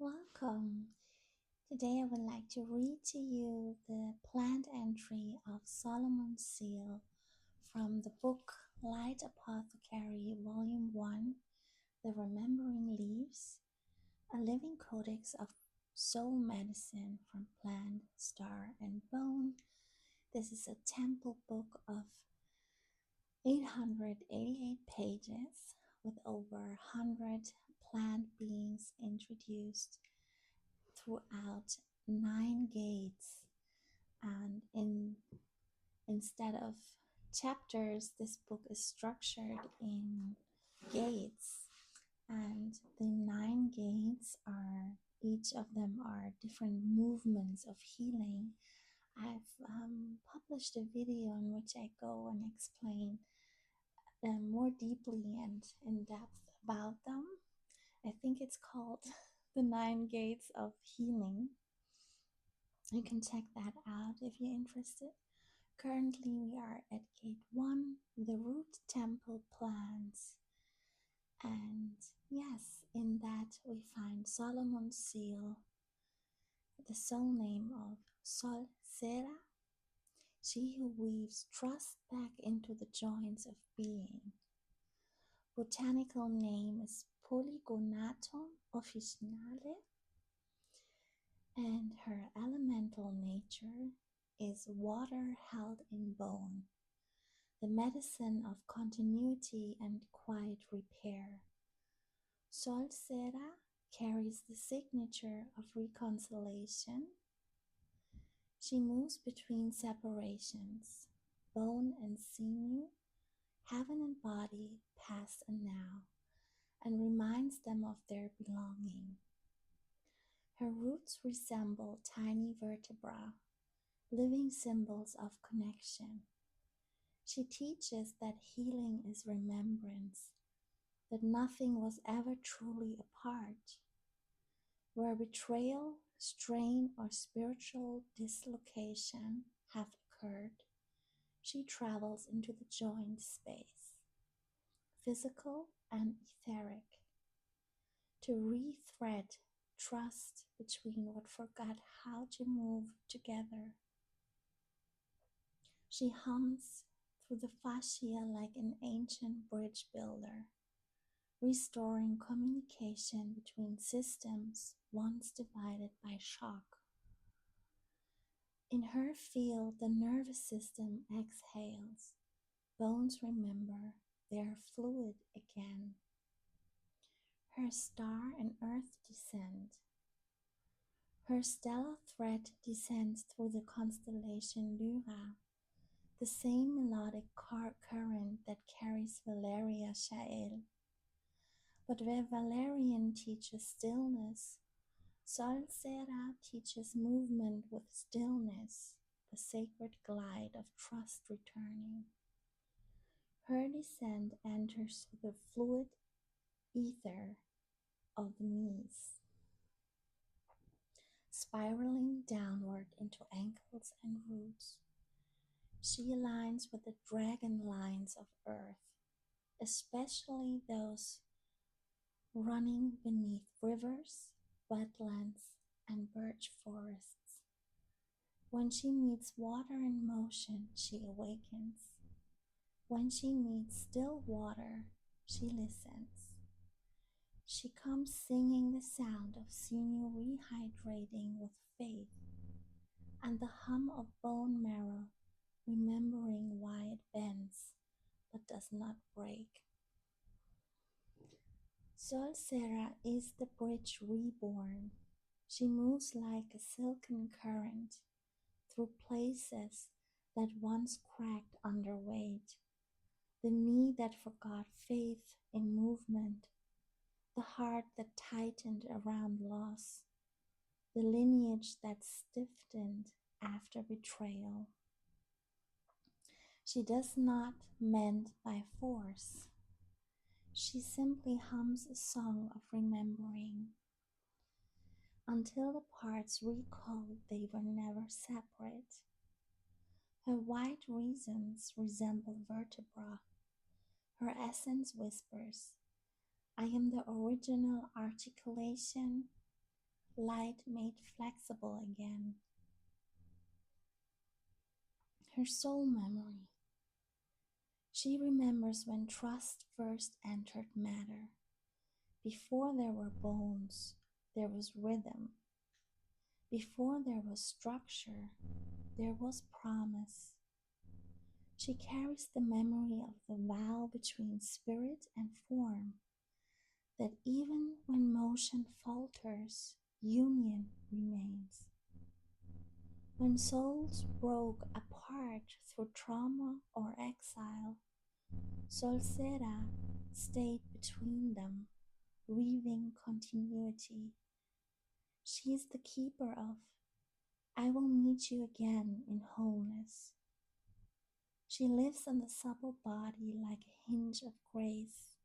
Welcome. Today I would like to read to you the plant entry of Solomon's Seal from the book Light Apothecary, Volume 1, The Remembering Leaves, a living codex of soul medicine from plant, star, and bone. This is a temple book of 888 pages with over 100 plant beings introduced throughout 9 gates, and instead of chapters, this book is structured in gates, and the 9 gates are, each of them are different movements of healing. I've published a video in which I go and explain more deeply and in depth about them. I think it's called the 9 gates of healing. You can check that out if you're interested. Currently we are at gate 1, the root temple plants. And yes, in that we find Solomon's seal, the soul name of Solara, she who weaves trust back into the joints of being. Botanical name is Polygonatum officinale, and her elemental nature is water held in bone, the medicine of continuity and quiet repair. Solara carries the signature of reconciliation. She moves between separations, bone and sinew, heaven and body, past and now, and reminds them of their belonging. Her roots resemble tiny vertebrae, living symbols of connection. She teaches that healing is remembrance, that nothing was ever truly apart. Where betrayal, strain, or spiritual dislocation have occurred, she travels into the joint space, physical and etheric, to rethread trust between what forgot how to move together. She hums through the fascia like an ancient bridge builder, restoring communication between systems once divided by shock. In her field, the nervous system exhales, bones remember they are fluid again. Her star and earth descend. Her stellar thread descends through the constellation Lyra, the same melodic current that carries Valeria Shael. But where Valerian teaches stillness, Solara teaches movement with stillness, the sacred glide of trust returning. Her descent enters through the fluid ether of the knees, spiraling downward into ankles and roots. She aligns with the dragon lines of earth, especially those running beneath rivers, wetlands, and birch forests. When she meets water in motion, she awakens. When she meets still water, she listens. She comes singing the sound of sinew rehydrating with faith, and the hum of bone marrow, remembering why it bends but does not break. Solara is the bridge reborn. She moves like a silken current through places that once cracked under weight, the knee that forgot faith in movement, the heart that tightened around loss, the lineage that stiffened after betrayal. She does not mend by force. She simply hums a song of remembering, until the parts recall they were never separate. Her white reasons resemble vertebrae. Her essence whispers, I am the original articulation, light made flexible again. Her soul memory. She remembers when trust first entered matter. Before there were bones, there was rhythm. Before there was structure, there was promise. She carries the memory of the vow between spirit and form, that even when motion falters, union remains. When souls broke apart through trauma or exile, Solsera stayed between them, weaving continuity. She is the keeper of I will meet you again in wholeness. She lives in the supple body like a hinge of grace,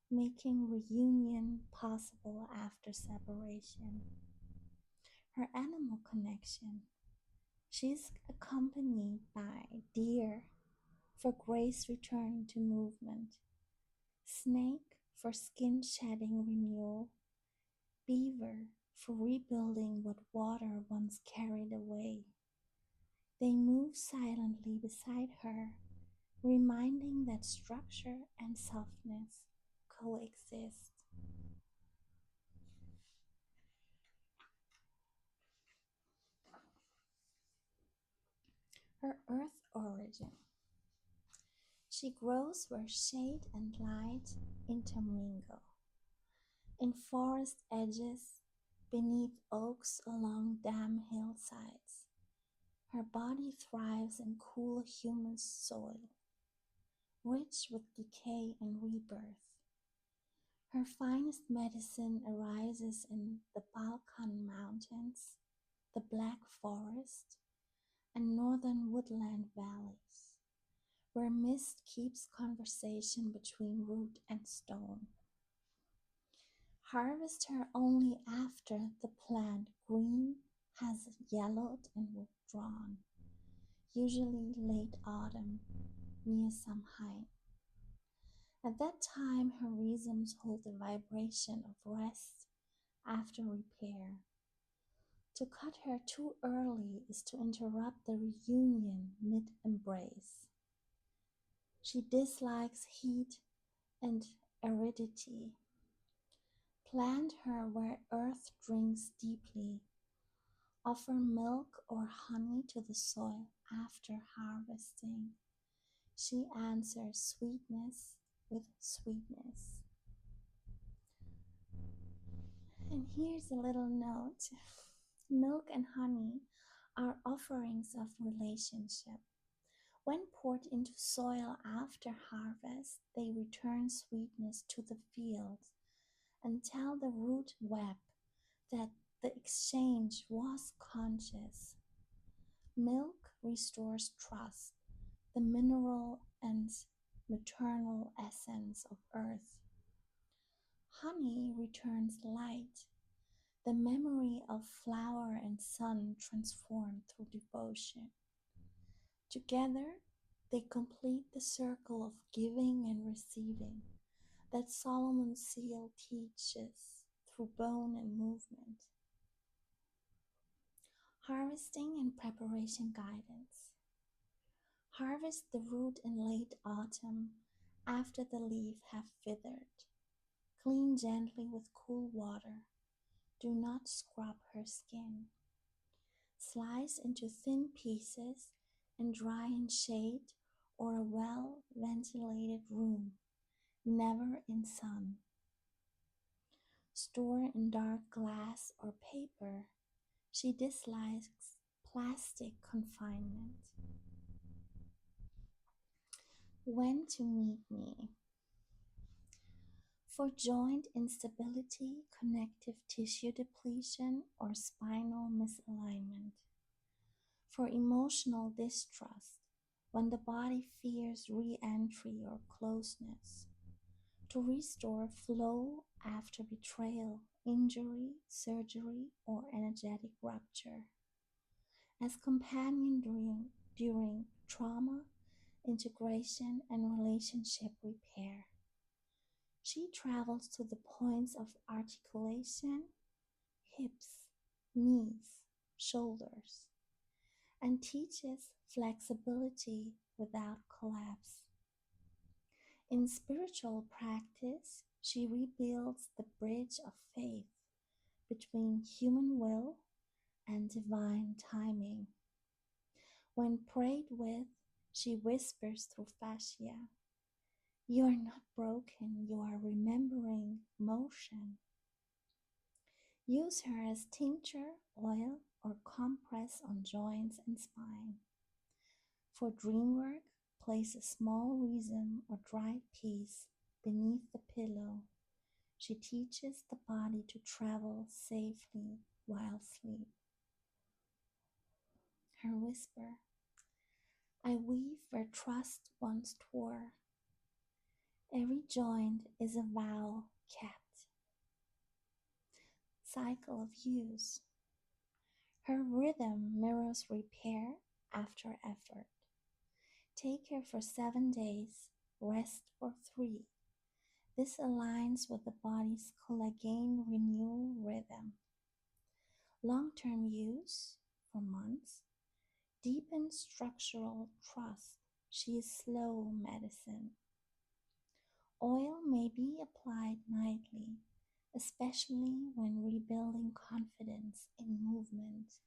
making reunion possible after separation. Her animal connection. She's accompanied by deer for grace returning to movement, snake for skin shedding renewal, beaver for rebuilding what water once carried away. They move silently beside her, reminding that structure and softness coexist. Her earth origin. She grows where shade and light intermingle. In forest edges, beneath oaks along dam hillsides. Her body thrives in cool humus soil, rich with decay and rebirth. Her finest medicine arises in the Balkan mountains, the Black Forest, and northern woodland valleys, where mist keeps conversation between root and stone. Harvest her only after the plant green has yellowed and withdrawn, usually late autumn, near some height. At that time, her rhizomes hold the vibration of rest after repair. To cut her too early is to interrupt the reunion mid-embrace. She dislikes heat and aridity. Plant her where earth drinks deeply. Offer milk or honey to the soil after harvesting. She answers sweetness with sweetness. And here's a little note. Milk and honey are offerings of relationship. When poured into soil after harvest, they return sweetness to the field and tell the root web that the exchange was conscious. Milk restores trust, the mineral and maternal essence of earth. Honey returns light, the memory of flower and sun transformed through devotion. Together, they complete the circle of giving and receiving that Solomon's seal teaches through bone and movement. Harvesting and preparation guidance. Harvest the root in late autumn after the leaves have withered. Clean gently with cool water. Do not scrub her skin. Slice into thin pieces and dry in shade or a well-ventilated room, never in sun. Store in dark glass or paper. She dislikes plastic confinement. When to meet me. For joint instability, connective tissue depletion, or spinal misalignment. For emotional distrust, when the body fears re-entry or closeness. To restore flow after betrayal, injury, surgery, or energetic rupture. As companion during trauma, integration, and relationship repair. She travels to the points of articulation, hips, knees, shoulders, and teaches flexibility without collapse. In spiritual practice, she rebuilds the bridge of faith between human will and divine timing. When prayed with, she whispers through fascia, "You are not broken, you are remembering motion." Use her as tincture, oil, or compress on joints and spine. For dream work, place a small resin or dried piece beneath the pillow. She teaches the body to travel safely while asleep. Her whisper, "I weave where trust once tore. Every joint is a vow kept." Cycle of use. Her rhythm mirrors repair after effort. Take her for 7 days, rest for 3. This aligns with the body's collagen renewal rhythm. Long-term use for months deepens structural trust. She is slow medicine. Oil may be applied nightly, especially when rebuilding confidence in movement.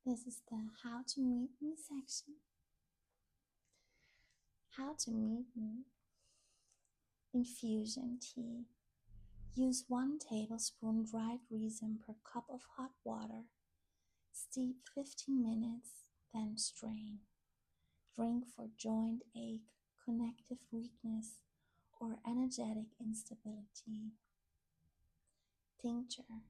This is the How to Meet Me section. How to meet me. Infusion tea. Use 1 tablespoon dried resin per cup of hot water. Steep 15 minutes, then strain. Drink for joint ache, connective weakness, or energetic instability. Tincture.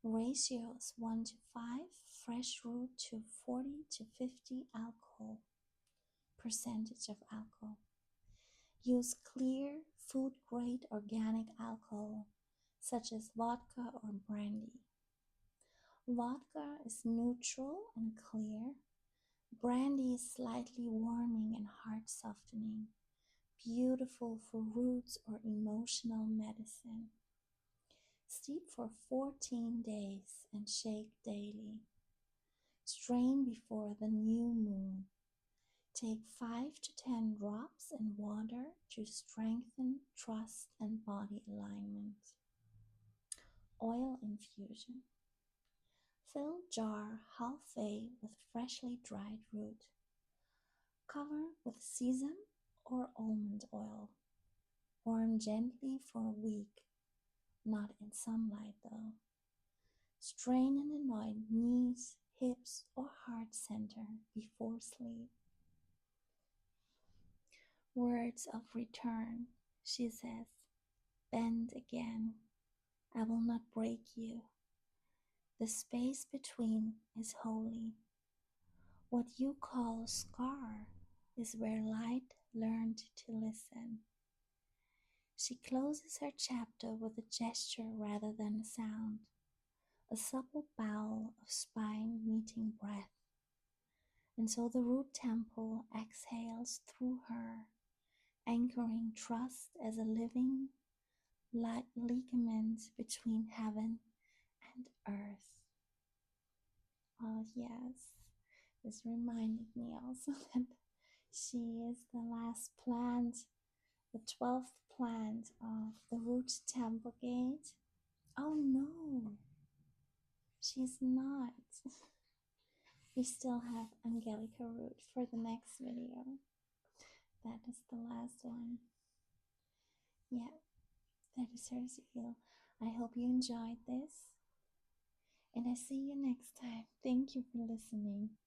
Ratios 1 to 5, fresh root to 40 to 50 alcohol. Percentage of alcohol. Use clear, food-grade organic alcohol, such as vodka or brandy. Vodka is neutral and clear. Brandy is slightly warming and heart-softening, beautiful for roots or emotional medicine. Steep for 14 days and shake daily. Strain before the new moon. Take 5 to 10 drops in water to strengthen trust and body alignment. Oil infusion. Fill jar halfway with freshly dried root. Cover with sesame or almond oil. Warm gently for a week, not in sunlight though. Strain and anoint knees, hips, or heart center before sleep. Words of return. She says, "Bend again. I will not break you. The space between is holy. What you call scar is where light learned to listen." She closes her chapter with a gesture rather than a sound, a supple bow of spine meeting breath. And so the root temple exhales through her, anchoring trust as a living ligament between heaven and earth. Oh yes, this reminded me also that she is the last plant, the 12th plant of the root temple gate. Oh no, she's not. We still have Angelica root for the next video. That is the last one. Yeah, that is her seal. I hope you enjoyed this, and I see you next time. Thank you for listening.